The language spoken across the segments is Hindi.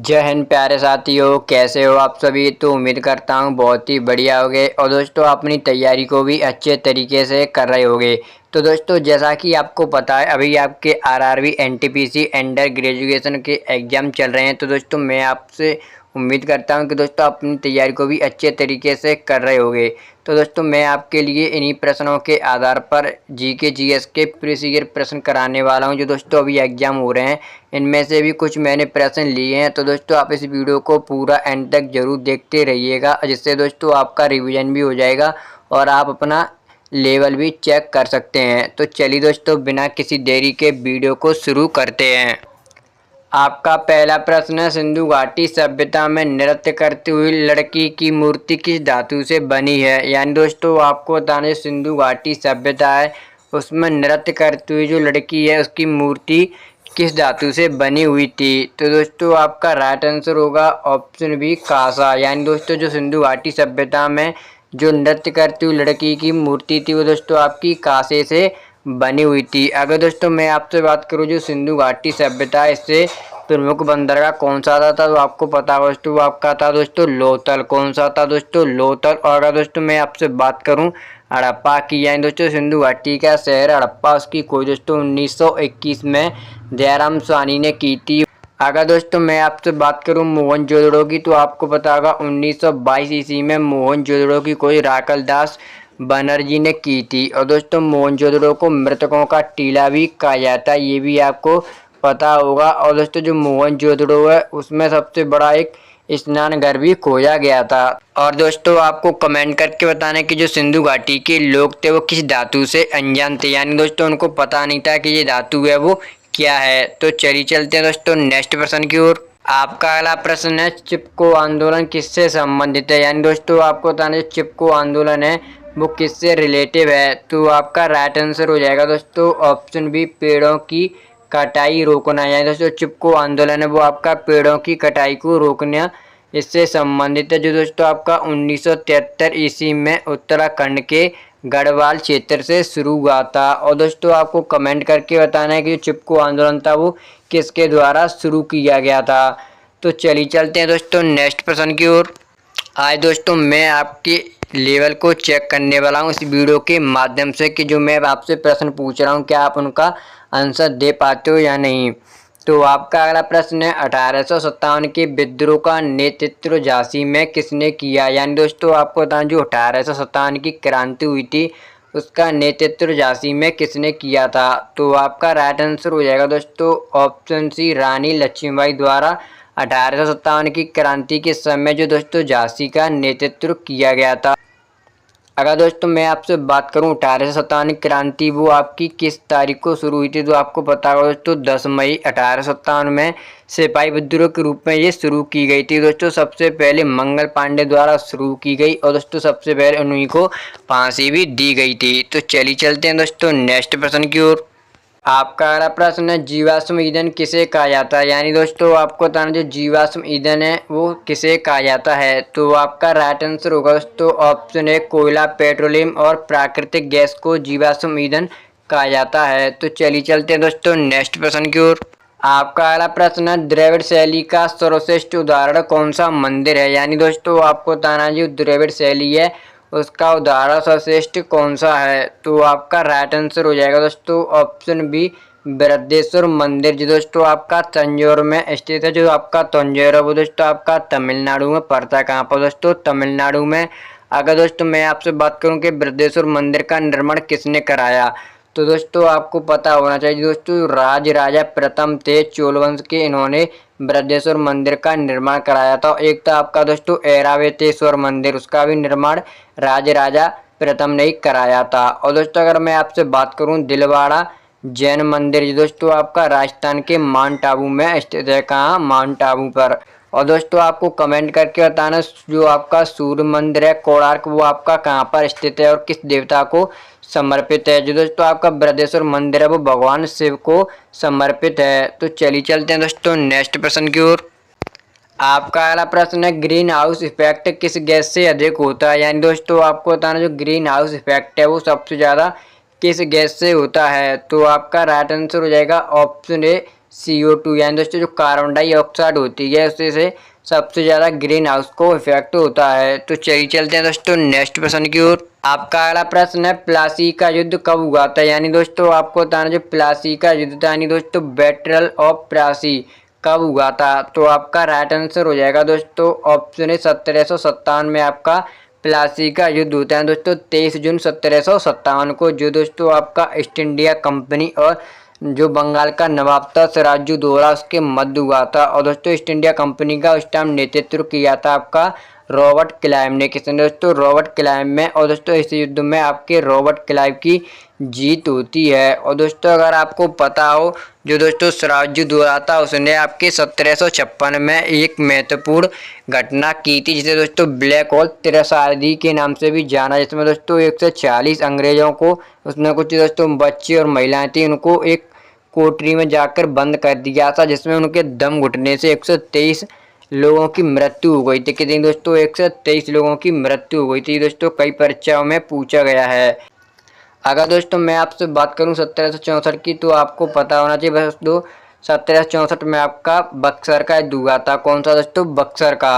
जय हिंद प्यारे साथियों, कैसे हो आप सभी। तो उम्मीद करता हूँ बहुत ही बढ़िया होगे और दोस्तों अपनी तैयारी को भी अच्छे तरीके से कर रहे होगे। तो दोस्तों जैसा कि आपको पता है अभी आपके आरआरबी एनटीपीसी अंडर ग्रेजुएशन के एग्ज़ाम चल रहे हैं। तो दोस्तों मैं आपसे उम्मीद करता हूं कि दोस्तों अपनी तैयारी को भी अच्छे तरीके से कर रहे होगे। तो दोस्तों मैं आपके लिए इन्हीं प्रश्नों के आधार पर जीके जीएस के प्रीवियस ईयर प्रश्न कराने वाला हूं जो दोस्तों अभी एग्जाम हो रहे हैं। इनमें से भी कुछ मैंने प्रश्न लिए हैं। तो दोस्तों आप इस वीडियो को पूरा एंड तक जरूर देखते रहिएगा, जिससे दोस्तों आपका रिवीजन भी हो जाएगा और आप अपना लेवल भी चेक कर सकते हैं। तो चलिए दोस्तों बिना किसी देरी के वीडियो को शुरू करते हैं। आपका पहला प्रश्न है, सिंधु घाटी सभ्यता में नृत्य करती हुई लड़की की मूर्ति किस धातु से बनी है। यानी दोस्तों आपको बताना, सिंधु घाटी सभ्यता है उसमें नृत्य करती हुई जो लड़की है उसकी मूर्ति किस धातु से बनी हुई थी। तो दोस्तों आपका राइट आंसर होगा ऑप्शन बी कांसा। यानी दोस्तों जो सिंधु घाटी सभ्यता में जो नृत्य करती हुई लड़की की मूर्ति थी वो दोस्तों आपकी कांसे से बनी हुई थी। अगर दोस्तों मैं आपसे बात करूं जो सिंधु घाटी सभ्यता इससे प्रमुख बंदरगाह कौन सा था तो आपको पता होगा दोस्तों वो आपका था दोस्तों लोथल। कौन सा था दोस्तों लोथल। और अगर दोस्तों मैं आपसे बात करूं हड़प्पा की, यानी दोस्तों सिंधु घाटी का शहर हड़प्पा उसकी खोज दोस्तों 1921 में जयराम साहनी ने की थी। अगर दोस्तों मैं आपसे बात करूं मोहनजोदड़ो की तो आपको पता होगा 1922 ईस्वी में मोहनजोदड़ो की खोज राखल दास बनर्जी ने की थी। और दोस्तों मोहनजोदड़ो को मृतकों का टीला भी कहा जाता है, ये भी आपको पता होगा। और दोस्तों जो मोहनजोदड़ो है उसमें सबसे बड़ा एक स्नान घर भी खोजा गया था। और दोस्तों आपको कमेंट करके बताना कि जो सिंधु घाटी के लोग थे वो किस धातु से अनजान थे, यानी दोस्तों उनको पता नहीं था कि ये धातु है वो क्या है। तो चलिए चलते हैं दोस्तों नेक्स्ट प्रश्न की ओर। आपका अगला प्रश्न है, चिपको आंदोलन किससे संबंधित है। यानी दोस्तों आपको बताना जो चिपको आंदोलन है वो किससे रिलेटिव है। तो आपका राइट आंसर हो जाएगा दोस्तों ऑप्शन बी पेड़ों की कटाई रोकना। यानी दोस्तों चिपको आंदोलन है वो आपका पेड़ों की कटाई को रोकना इससे संबंधित है, जो दोस्तों आपका 1973 ईस्वी में उत्तराखंड के गढ़वाल क्षेत्र से शुरू हुआ था। और दोस्तों आपको कमेंट करके बताना है कि जो चिपको आंदोलन था वो किसके द्वारा शुरू किया गया था। तो चलिए चलते हैं दोस्तों नेक्स्ट प्रश्न की ओर। आज दोस्तों मैं आपके लेवल को चेक करने वाला हूं इस वीडियो के माध्यम से कि जो मैं आपसे प्रश्न पूछ रहा हूं क्या आप उनका आंसर दे पाते हो या नहीं। तो आपका अगला प्रश्न है, 1857 के विद्रोह का नेतृत्व झांसी में किसने किया। यानी दोस्तों आपको बताना जो 1857 की क्रांति हुई थी उसका नेतृत्व झांसी में किसने किया था। तो आपका राइट आंसर हो जाएगा दोस्तों ऑप्शन सी रानी लक्ष्मीबाई द्वारा 1857 की क्रांति के समय जो दोस्तों झांसी का नेतृत्व किया गया था। अगर दोस्तों मैं आपसे बात करूं 1857 क्रांति वो आपकी किस तारीख को शुरू हुई थी तो आपको पता होगा दोस्तों 10 मई 1857 में सिपाही विद्रोह के रूप में ये शुरू की गई थी। दोस्तों सबसे पहले मंगल पांडे द्वारा शुरू की गई और दोस्तों सबसे पहले उन्हीं को फांसी भी दी गई थी। तो चलिए चलते हैं दोस्तों नेक्स्ट प्रश्न की ओर। आपका अगला प्रश्न है, जीवाश्म ईंधन किसे कहा जाता है। यानी दोस्तों आपको बताना जो जीवाश्म ईंधन है वो किसे कहा जाता है। तो आपका राइट आंसर होगा दोस्तों ऑप्शन ए कोयला, पेट्रोलियम और प्राकृतिक गैस को जीवाश्म ईंधन कहा जाता है। तो चलिए चलते हैं दोस्तों नेक्स्ट प्रश्न की ओर। आपका अगला प्रश्न है, द्रविड़ शैली का सर्वश्रेष्ठ उदाहरण कौन सा मंदिर है। यानी दोस्तों आपको बताना जो द्रविड़ शैली है उसका उदाहरण सर्वश्रेष्ठ कौन सा है। तो आपका राइट आंसर हो जाएगा दोस्तों ऑप्शन बी बृहदेश्वर मंदिर, जो दोस्तों आपका तंजौर में स्थित है। जो आपका तंजौर है वो दोस्तों आपका तमिलनाडु में पड़ता है। कहाँ पर दोस्तों तमिलनाडु में। अगर दोस्तों मैं आपसे बात करूं कि बृहदेश्वर मंदिर का निर्माण किसने कराया तो दोस्तों आपको पता होना चाहिए दोस्तों राज राजा प्रथम थे चोल वंश के, इन्होंने बृहदेश्वर मंदिर का निर्माण कराया था। एक था आपका दोस्तों ऐरावतेश्वर मंदिर, उसका भी निर्माण राज राजा प्रथम ने ही कराया था। और दोस्तों अगर मैं आपसे बात करूं दिलवाड़ा जैन मंदिर, जो दोस्तों आपका राजस्थान के माउंट आबू में स्थित है। कहाँ माउंट आबू पर। और दोस्तों आपको कमेंट करके बताना जो आपका सूर्य मंदिर है कोणार्क वो आपका कहाँ पर स्थित है और किस देवता को समर्पित है। जो दोस्तों आपका बृहदेश्वर मंदिर है वो भगवान शिव को समर्पित है। तो चलिए चलते हैं दोस्तों नेक्स्ट प्रश्न की ओर। आपका अगला प्रश्न है, ग्रीन हाउस इफेक्ट किस गैस से अधिक होता है। यानी दोस्तों आपको बताना जो ग्रीन हाउस इफेक्ट है वो सबसे ज़्यादा किस गैस से होता है। तो आपका राइट आंसर हो जाएगा ऑप्शन ए CO2 यानी दोस्तों जो कार्बन डाइऑक्साइड होती है उससे से सबसे ज़्यादा ग्रीन हाउस को इफेक्ट होता है। तो चलिए चलते हैं दोस्तों नेक्स्ट प्रश्न की ओर। आपका अगला प्रश्न है प्लासी का युद्ध कब हुआ था। यानी दोस्तों आपको बताना जो प्लासी का युद्ध था यानी दोस्तों बैटल ऑफ प्लासी कब हुआ था। तो आपका राइट आंसर हो जाएगा दोस्तों ऑप्शन है 1757 में आपका प्लासी का युद्ध होता है दोस्तों 23 जून 1757 को, जो दोस्तों आपका ईस्ट इंडिया कंपनी और जो बंगाल का नवाब था सिराजुद्दौला उसके मध्य हुआ था। और दोस्तों ईस्ट इंडिया कंपनी का उस टाइम नेतृत्व किया था आपका रॉबर्ट क्लाइव ने। किसने दोस्तों रॉबर्ट क्लाइव में। और दोस्तों इस युद्ध में आपके रॉबर्ट क्लाइव की जीत होती है। और दोस्तों अगर आपको पता हो जो दोस्तों सिराजुद्दौला था उसने आपके 1756 में एक महत्वपूर्ण घटना की थी जिसे दोस्तों ब्लैक होल त्रासदी के नाम से भी जाना, जिसमें दोस्तों 140 अंग्रेजों को उसमें कुछ दोस्तों बच्चे और महिलाएं थी उनको एक कोठरी में जाकर बंद कर दिया था, जिसमें उनके दम घुटने से 123 लोगों की मृत्यु हो गई थी। कितनी दोस्तों 123 लोगों की मृत्यु हो गई थी। दोस्तों कई परीक्षाओं में पूछा गया है। अगर दोस्तों मैं आपसे बात करूं 1764 की तो आपको पता होना चाहिए दोस्तों 1764 में आपका बक्सर का युद्ध हुआ था। कौन सा दोस्तों बक्सर का।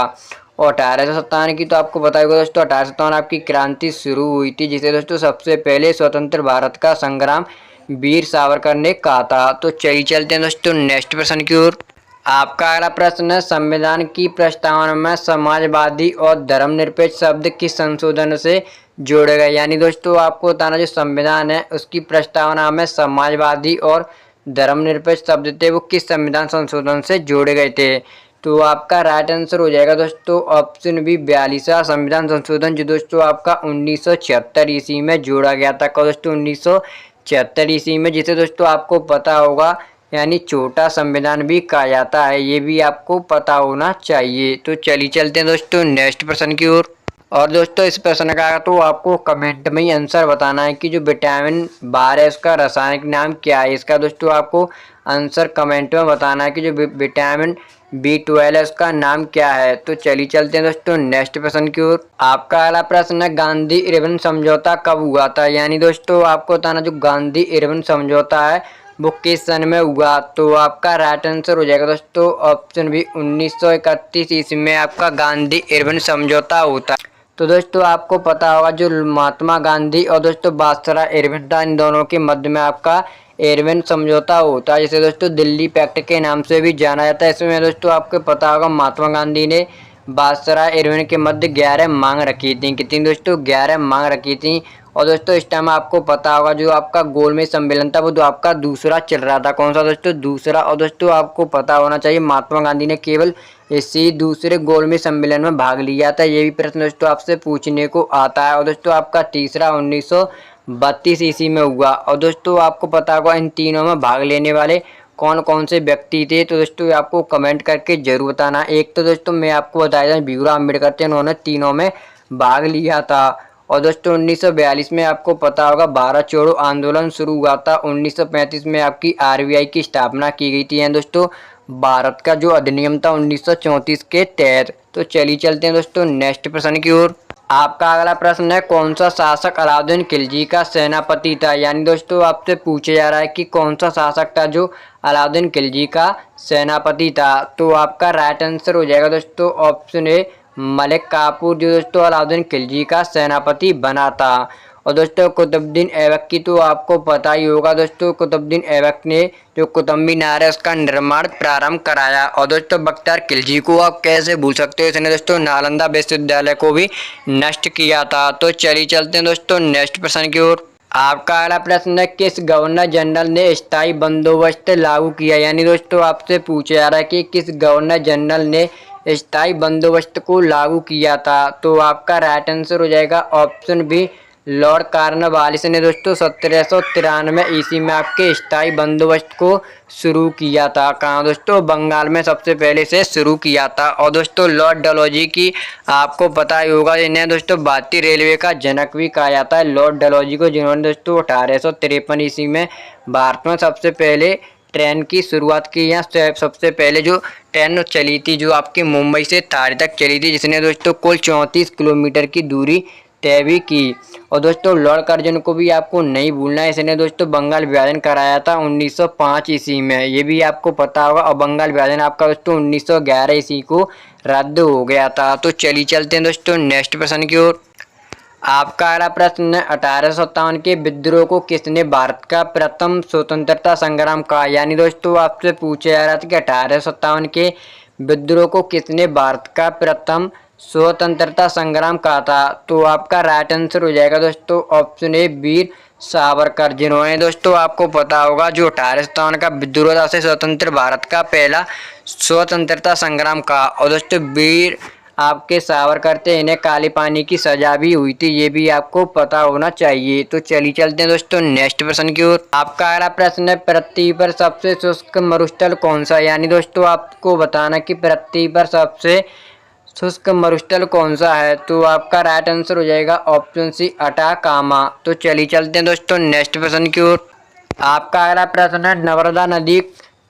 और 1857 की तो आपको पता होगा दोस्तों 1857 आपकी क्रांति शुरू हुई थी जिसे दोस्तों सबसे पहले स्वतंत्र भारत का संग्राम वीर सावरकर ने कहा था। तो चलिए चलते हैं दोस्तों नेक्स्ट प्रश्न की ओर। आपका अगला प्रश्न है संविधान की प्रस्तावना में समाजवादी और धर्मनिरपेक्ष शब्द किस संशोधन से जोड़े गए। यानी दोस्तों आपको बताना जो संविधान है उसकी प्रस्तावना में समाजवादी और धर्मनिरपेक्ष शब्द थे वो किस संविधान संशोधन से जोड़े गए थे। तो आपका राइट आंसर हो जाएगा दोस्तों ऑप्शन बी 42वां संविधान संशोधन, जो दोस्तों आपका 1976 ईस्वी में जोड़ा गया था। दोस्तों 1976 ईस्वी में, जिसे दोस्तों आपको पता होगा यानी छोटा संविधान भी कहा जाता है, ये भी आपको पता होना चाहिए। तो चलिए चलते हैं दोस्तों नेक्स्ट प्रश्न की ओर। और दोस्तों इस प्रश्न का तो आपको कमेंट में ही आंसर बताना है कि जो विटामिन 12 है उसका रासायनिक नाम क्या है। इसका दोस्तों आपको आंसर कमेंट में बताना है कि जो विटामिन B12 है उसका नाम क्या है। तो चलिए चलते हैं दोस्तों नेक्स्ट प्रश्न की ओर। आपका अगला प्रश्न है गांधी इरविन समझौता कब हुआ था। यानी दोस्तों आपको बताना जो गांधी इरविन समझौता है वो किस सन में हुआ। तो आपका राइट आंसर हो जाएगा दोस्तों ऑप्शन बी 1931 ईस्वी में आपका गांधी इरविन समझौता होता है। तो दोस्तों आपको पता होगा जो महात्मा गांधी और दोस्तों वायसराय इरविन था इन दोनों के मध्य में आपका इरविन समझौता होता है जिसे दोस्तों दिल्ली पैक्ट के नाम से भी जाना जाता है। इसमें दोस्तों आपको पता होगा महात्मा गांधी ने वायसराय इरविन के मध्य 11 मांग रखी थी। कितनी दोस्तों 11 मांग रखी थी। और दोस्तों इस टाइम आपको पता होगा जो आपका गोलमेज सम्मेलन था वो तो आपका दूसरा चल रहा था। कौन सा दोस्तों दूसरा। और दोस्तों आपको पता होना चाहिए महात्मा गांधी ने केवल इसी दूसरे गोलमेज सम्मेलन में भाग लिया था, ये भी प्रश्न दोस्तों आपसे पूछने को आता है। और दोस्तों आपका तीसरा 1932 ईस्वी में हुआ। और दोस्तों आपको पता होगा इन तीनों में भाग लेने वाले कौन कौन से व्यक्ति थे। तो दोस्तों आपको कमेंट करके जरूर बताना। एक तो दोस्तों मैं आपको बताया था भीमराव अम्बेडकर थे, उन्होंने तीनों में भाग लिया था। और दोस्तों 1942 में आपको पता होगा भारत छोड़ो आंदोलन शुरू हुआ था। 1935 में आपकी RBI की स्थापना की गई थी। दोस्तों भारत का जो अधिनियम था 1934 के तहत। तो चलिए चलते हैं दोस्तों नेक्स्ट प्रश्न की ओर। आपका अगला प्रश्न है कौन सा शासक अलाउद्दीन खिलजी का सेनापति था। यानी दोस्तों आपसे पूछा जा रहा है कि कौन सा शासक था जो अलाउद्दीन खिलजी का सेनापति था। तो आपका राइट आंसर हो जाएगा दोस्तों ऑप्शन ए मलिक काफूर, जो दोस्तों अलाउद्दीन खिलजी का सेनापति बना था। और दोस्तों कुतुबुद्दीन ऐबक की तो आपको पता ही होगा दोस्तों कुतुबुद्दीन ऐबक ने जो कुतुब मीनार है उसका निर्माण प्रारंभ कराया। और दोस्तों बख्तियार खिलजी को आप कैसे भूल सकते हो, इसने दोस्तों नालंदा विश्वविद्यालय को भी नष्ट किया था। तो चलिए चलते हैं दोस्तों नेक्स्ट प्रश्न की ओर। आपका अगला प्रश्न है किस गवर्नर जनरल ने स्थायी बंदोबस्त लागू किया। यानी दोस्तों आपसे पूछा जा रहा है कि किस गवर्नर जनरल ने स्थायी बंदोबस्त को लागू किया था। तो आपका राइट आंसर हो जाएगा ऑप्शन बी लॉर्ड कॉर्नवालिस ने दोस्तों 1793 ईस्वी में आपके स्थायी बंदोबस्त को शुरू किया था। कहाँ दोस्तों बंगाल में सबसे पहले से शुरू किया था। और दोस्तों लॉर्ड डलहौजी की आपको पता ही होगा, इन्हें दोस्तों भारतीय रेलवे का जनक भी कहा जाता है लॉर्ड डलहौजी को, जिन्होंने दोस्तों 1853 ईस्वी में भारत में सबसे पहले ट्रेन की शुरुआत की। यहाँ सबसे पहले जो ट्रेन चली थी जो आपकी मुंबई से थाने तक चली थी, जिसने दोस्तों कुल 34 किलोमीटर की दूरी तय भी की। और दोस्तों लॉर्ड कर्जन को भी आपको नहीं भूलना है, इसने दोस्तों बंगाल विभाजन कराया था 1905 ईस्वी में, ये भी आपको पता होगा। और बंगाल विभाजन आपका दोस्तों 1911 ईस्वी को रद्द हो गया था। तो चलिए चलते हैं दोस्तों नेक्स्ट प्रश्न की ओर। आपका अगला प्रश्न है 1857 के विद्रोह को किसने भारत का प्रथम स्वतंत्रता संग्राम कहा। यानी दोस्तों आपसे पूछा जा रहा था कि 1857 के विद्रोह को किसने भारत का प्रथम स्वतंत्रता संग्राम कहा था। तो आपका राइट आंसर हो जाएगा दोस्तों ऑप्शन ए वीर सावरकर, जिन्होंने दोस्तों आपको पता होगा जो 1857 का विद्रोह था से स्वतंत्र भारत का पहला स्वतंत्रता संग्राम का। और दोस्तों वीर आपके सावरकर थे, इन्हें काले पानी की सजा भी हुई थी, ये भी आपको पता होना चाहिए। तो चलिए चलते हैं दोस्तों नेक्स्ट प्रश्न की ओर। आपका अगला प्रश्न है पृथ्वी पर सबसे शुष्क मरुस्थल कौन सा। यानी दोस्तों आपको बताना कि पृथ्वी पर सबसे शुष्क मरुस्थल कौन सा है। तो आपका राइट आंसर हो जाएगा ऑप्शन सी अटाकामा। तो चलिए चलते हैं दोस्तों नेक्स्ट प्रश्न की ओर। आपका अगला प्रश्न है नर्मदा नदी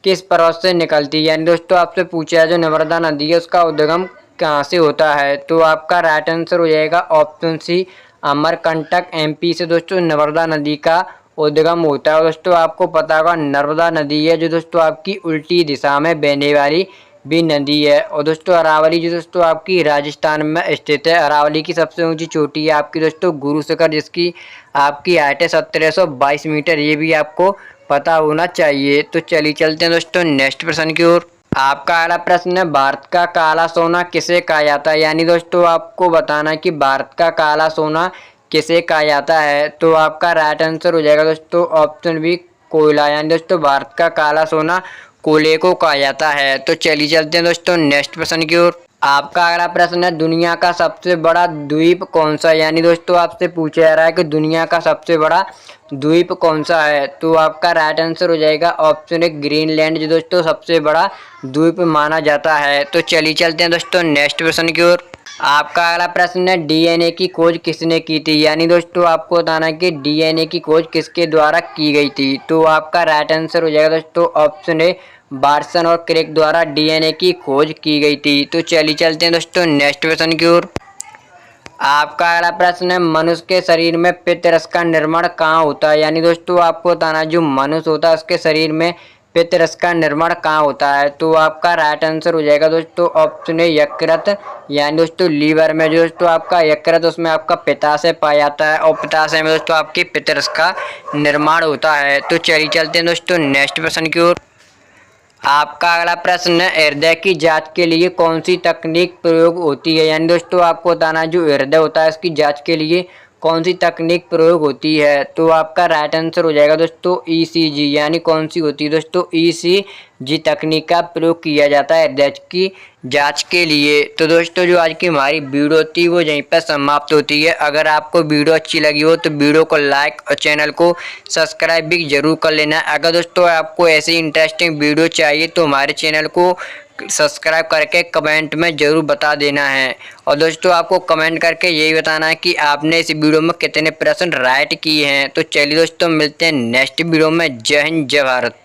किस पर्वत से निकलती है। यानी दोस्तों आपसे पूछा है जो नर्मदा नदी है उसका उद्गम कहाँ से होता है। तो आपका राइट आंसर हो जाएगा ऑप्शन सी अमरकंटक एमपी से दोस्तों नर्मदा नदी का उद्गम होता है। दोस्तों आपको पता होगा नर्मदा नदी है जो दोस्तों आपकी उल्टी दिशा में बहने वाली भी नदी है। और दोस्तों अरावली जो दोस्तों आपकी राजस्थान में स्थित है। अरावली की सबसे ऊंची चोटी है आपकी दोस्तों गुरु शिखर, जिसकी आपकी हाइट है 1722 मीटर, ये भी आपको पता होना चाहिए। तो चलिए चलते हैं दोस्तों नेक्स्ट प्रश्न की ओर। आपका अगला प्रश्न है भारत का काला सोना किसे कहा जाता है। यानी दोस्तों आपको बताना कि भारत का काला सोना किसे कहा जाता है। तो आपका राइट आंसर हो जाएगा दोस्तों ऑप्शन बी कोयला। यानी दोस्तों भारत का काला सोना कोयले को कहा जाता है। तो चलिए चलते हैं दोस्तों नेक्स्ट प्रश्न की ओर। आपका अगला प्रश्न है दुनिया का सबसे बड़ा द्वीप कौन सा। यानी दोस्तों आपसे पूछा जा रहा है कि दुनिया का सबसे बड़ा द्वीप कौन सा है। तो आपका राइट आंसर हो जाएगा ऑप्शन ए ग्रीनलैंड, जो दोस्तों सबसे बड़ा द्वीप माना जाता है। तो चलिए चलते हैं दोस्तों नेक्स्ट प्रश्न की ओर। आपका अगला प्रश्न है डीएनए की खोज किसने की थी। यानी दोस्तों आपको बताना है कि डीएनए की खोज किसके द्वारा की गई थी। तो आपका राइट आंसर हो जाएगा दोस्तों ऑप्शन ए वाटसन और क्रिक द्वारा डीएनए की खोज की गई थी। तो चलिए चलते हैं दोस्तों नेक्स्ट प्रश्न की ओर। आपका अगला प्रश्न है मनुष्य के शरीर में पित्तरस का निर्माण कहाँ होता है। यानी दोस्तों आपको बताना जो मनुष्य होता है उसके शरीर में पित्तरस का निर्माण कहाँ होता है। तो आपका राइट आंसर हो जाएगा दोस्तों ऑप्शन ए यकृत, यानी दोस्तों लीवर में जो दोस्तों आपका यकृत उसमें आपका पित्ताशय पाया जाता है और पित्ताशय में दोस्तों आपकी पित्तरस का निर्माण होता है। तो चलिए चलते हैं दोस्तों नेक्स्ट प्रश्न की ओर। आपका अगला प्रश्न है हृदय की जांच के लिए कौन सी तकनीक प्रयोग होती है। यानी दोस्तों आपको बताना जो हृदय होता है उसकी जांच के लिए कौन सी तकनीक प्रयोग होती है। तो आपका राइट आंसर हो जाएगा दोस्तों ईसीजी, यानी कौन सी होती है दोस्तों ईसीजी तकनीक का प्रयोग किया जाता है हृदय की जांच के लिए। तो दोस्तों जो आज की हमारी वीडियो थी वो यहीं पर समाप्त होती है। अगर आपको वीडियो अच्छी लगी हो तो वीडियो को लाइक और चैनल को सब्सक्राइब भी जरूर कर लेना। अगर दोस्तों आपको ऐसी इंटरेस्टिंग वीडियो चाहिए तो हमारे चैनल को सब्सक्राइब करके कमेंट में ज़रूर बता देना है। और दोस्तों आपको कमेंट करके यही बताना है कि आपने इस वीडियो में कितने प्रश्न राइट किए हैं। तो चलिए दोस्तों मिलते हैं नेक्स्ट वीडियो में। जय हिंद जय भारत।